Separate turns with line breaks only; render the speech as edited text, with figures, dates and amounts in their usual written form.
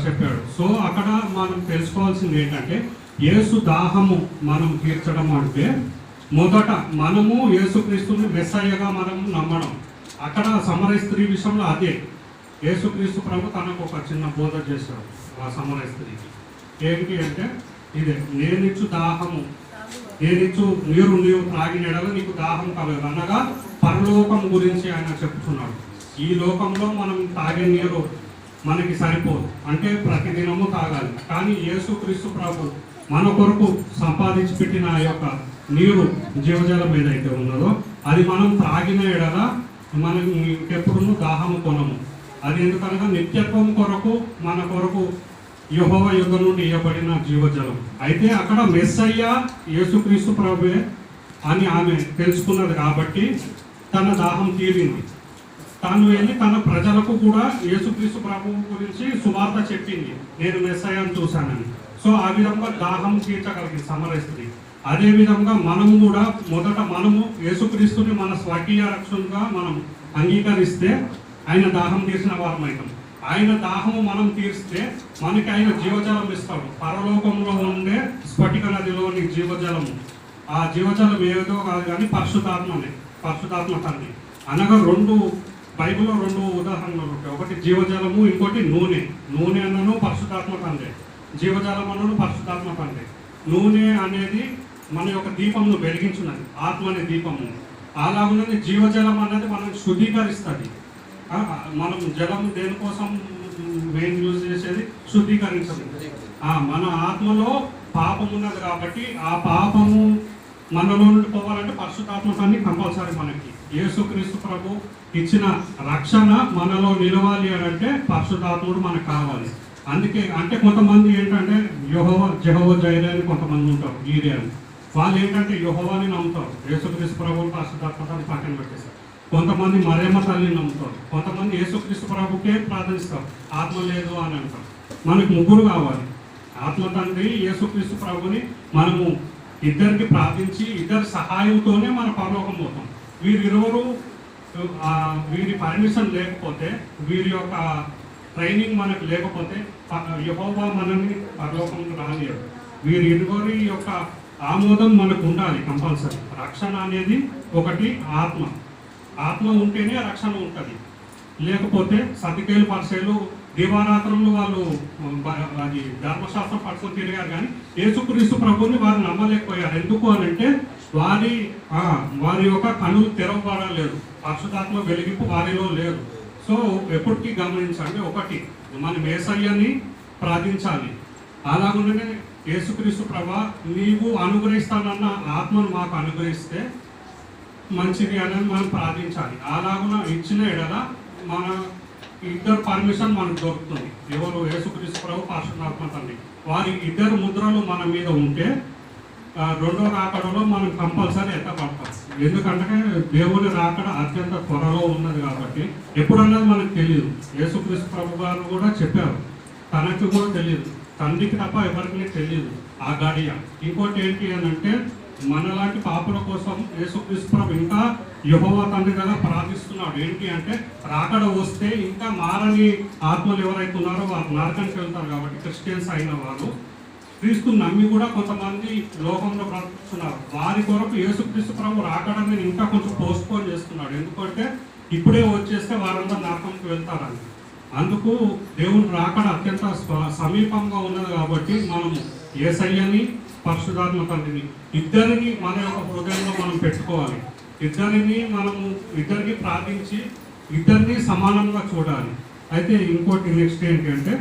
చెప్పాడు. సో అక్కడ మనం తెలుసుకోవాల్సింది ఏంటంటే యేసు దాహము మనం తీర్చడం అంటే మొదట మనము యేసుక్రీస్తుని మెస్సయ్యగా మనం నమ్మడం. అక్కడ సమరయ స్త్రీ విషయంలో అదే యేసుక్రీస్తు ప్రభు తనకు ఒక చిన్న బోధ చేశాడు ఆ సమరయ స్త్రీకి. ఏంటి అంటే ఇదే, నేనిచ్చు దాహము, నేనిచ్చు నీవు త్రాగిన ఎడల నీకు దాహం కలగదు అనగా పరలోకం గురించి ఆయన చెప్తున్నాడు. ఈ లోకంలో మనం తాగే నీరు మనకి సరిపోదు, అంటే ప్రతిదినము తాగాలి. కానీ యేసుక్రీస్తు ప్రభు మన కొరకు సంపాదించి పెట్టిన ఆ యొక్క నీరు జీవజలం ఏదైతే ఉన్నదో అది మనం త్రాగిన ఎడల మనం ఇంకెప్పుడు దాహము కొనము. అది ఎందుకనగా నిత్యత్వం కొరకు మన కొరకు యెహోవా యుద్ధ నుండి ఇవ్వబడిన జీవజలం. అయితే అక్కడ మెస్సయ్య యేసుక్రీస్తు ప్రభువే అని ఆమె తెలుసుకున్నది కాబట్టి తన దాహం తీరింది. తాను వెళ్ళి తన ప్రజలకు కూడా యేసుక్రీస్తు ప్రభువు గురించి సువార్త చెప్పింది, నేను మెస్సయ్యను చూశానని. సో ఆ విధంగా దాహం తీర్చగలిగింది సమరయ స్త్రీ. అదేవిధంగా మనము కూడా మొదట మనము యేసుక్రీస్తుని మన స్వకీయ రక్షణగా మనం అంగీకరిస్తే ఆయన దాహం తీర్చిన వారం అవుతాం. ఆయన దాహము మనం తీరిస్తే మనకి ఆయన జీవజలం ఇస్తాడు. పరలోకంలో ఉండే స్ఫటిక నదిలోని జీవజలము, ఆ జీవజలం ఏదో కాదు కానీ పరిశుద్ధాత్మ తండ్రి అనగా బైబిల్లో రెండు ఉదాహరణలు ఉంటాయి. ఒకటి జీవజలము, ఇంకోటి నూనె అన్నను పరిశుద్ధాత్మ తండ్రి, జీవజలం అన్నను పరిశుద్ధాత్మ తండ్రి. నూనె అనేది మన యొక్క దీపమును వెలిగించున్నది, ఆత్మ అనే దీపము. అలాగున్నది జీవజలం అన్నది మనల్ని శుద్ధీకరిస్తుంది. మనం జలం దేనికోసం మెయిన్ యూజ్ చేసేది శుద్ధీకరించదు. మన ఆత్మలో పాపం ఉన్నది కాబట్టి ఆ పాపము మనలో నుండి పోవాలంటే పరిశుద్ధాత్మకాన్ని కంపల్సరీ. మనకి యేసుక్రీస్తు ప్రభు ఇచ్చిన రక్షణ మనలో నిలవాలి అని అంటే పరిశుద్ధాత్ముడు మనకు కావాలి. అందుకే అంటే కొంతమంది ఏంటంటే జెహోవా జైరే అని కొంతమంది ఉంటారు, గీరే అని. వాళ్ళు ఏంటంటే యెహోవాని నమ్ముతారు, యేసుక్రీస్తు ప్రభువుని పరిశుద్ధాత్మకాన్ని పక్కన పెట్టేస్తారు. కొంతమంది మరియమ్మ తల్లిని నమ్ముతారు, కొంతమంది యేసుక్రీస్తు ప్రభుకే ప్రార్థిస్తారు, ఆత్మ లేదు అని అంటారు. మనకు ముగ్గురు కావాలి, ఆత్మ తండ్రి యేసుక్రీస్తు ప్రభుని. మనము ఇద్దరికి ప్రార్థించి ఇద్దరి సహాయంతోనే మన పరలోకం పోతాం. వీరిరువురు వీరి పర్మిషన్ లేకపోతే, వీరి యొక్క ట్రైనింగ్ మనకు లేకపోతే యెహోవా మనల్ని పరలోకంలో రానియడు. వీరిరువురి యొక్క ఆమోదం మనకు ఉండాలి కంపల్సరీ. రక్షణ అనేది ఒకటి ఆత్మ ఉంటేనే రక్షణ ఉంటుంది. లేకపోతే సతికేలు పరిచయలు దీవారాత్రంలో వాళ్ళు అది ధర్మశాస్త్రం పట్టుకొని తిరిగారు, కానీ యేసుక్రీస్తు ప్రభుని వారు నమ్మలేకపోయారు. ఎందుకు అని అంటే వారి యొక్క కనులు తెరవబడలేదు, పరిశుద్ధాత్మ వెలిగింపు వారిలో లేదు. సో ఎప్పటికీ గమనించండి, ఒకటి మన యేసయ్యని ప్రార్థించాలి. అలాగనే యేసుక్రీస్తు ప్రభా నీవు అనుగ్రహిస్తానన్న ఆత్మను మాకు అనుగ్రహిస్తే మంచిది అనేది మనం ప్రార్థించాలి. అలాగున ఇచ్చిన ఎడల మన ఇద్దరు పర్మిషన్ మనకు దొరుకుతుంది. ఎవరు? యేసుక్రీస్తు ప్రభు, పరిశుద్ధాత్మ తండ్రి. వారి ఇద్దరు ముద్రలు మన మీద ఉంటే రెండో రాకడలో మనం కంపల్సరీ ఎత్తపడతాం. ఎందుకంటే దేవుని రాకడ అత్యంత త్వరలో ఉన్నది కాబట్టి ఎప్పుడన్నది మనకు తెలియదు. యేసుక్రీస్తు ప్రభు గారు కూడా చెప్పారు, తనకి కూడా తెలియదు, తండ్రికి తప్ప ఎవరికి తెలియదు ఆ గడియ. ఇంకోటి ఏంటి అని అంటే మనలాంటి పాపుల కోసం యేసుక్రీస్తు ప్రభు ఇంకా యెహోవా తండ్రి కదా ప్రార్థిస్తున్నాడు. ఏంటి అంటే రాకడ వస్తే ఇంకా మారని ఆత్మలు ఎవరైతే ఉన్నారో వారు నరకానికి వెళ్తారు. కాబట్టి క్రిస్టియన్స్ అయిన వారు క్రీస్తు నమ్మి కూడా కొంతమంది లోకంలో బ్రతుకుతున్నారు. వారి కొరకు యేసుక్రీస్తు ప్రభు రాకడాన్ని ఇంకా కొంచెం పోస్ట్పోన్ చేస్తున్నాడు. ఎందుకంటే ఇప్పుడే వచ్చేస్తే వారందరూ నరకంకి వెళ్తారని. అందుకు దేవుని రాకడ అత్యంత సమీపంగా ఉన్నది కాబట్టి మనము యేసయ్యని, పరిశుద్ధాత్మ తండ్రిని ఇద్దరిని మన యొక్క హృదయంలో మనం పెట్టుకోవాలి. ఇద్దరికి ప్రార్థించి ఇద్దరిని సమానంగా చూడాలి. అయితే ఇంకోటి నెక్స్ట్ ఏంటి అంటే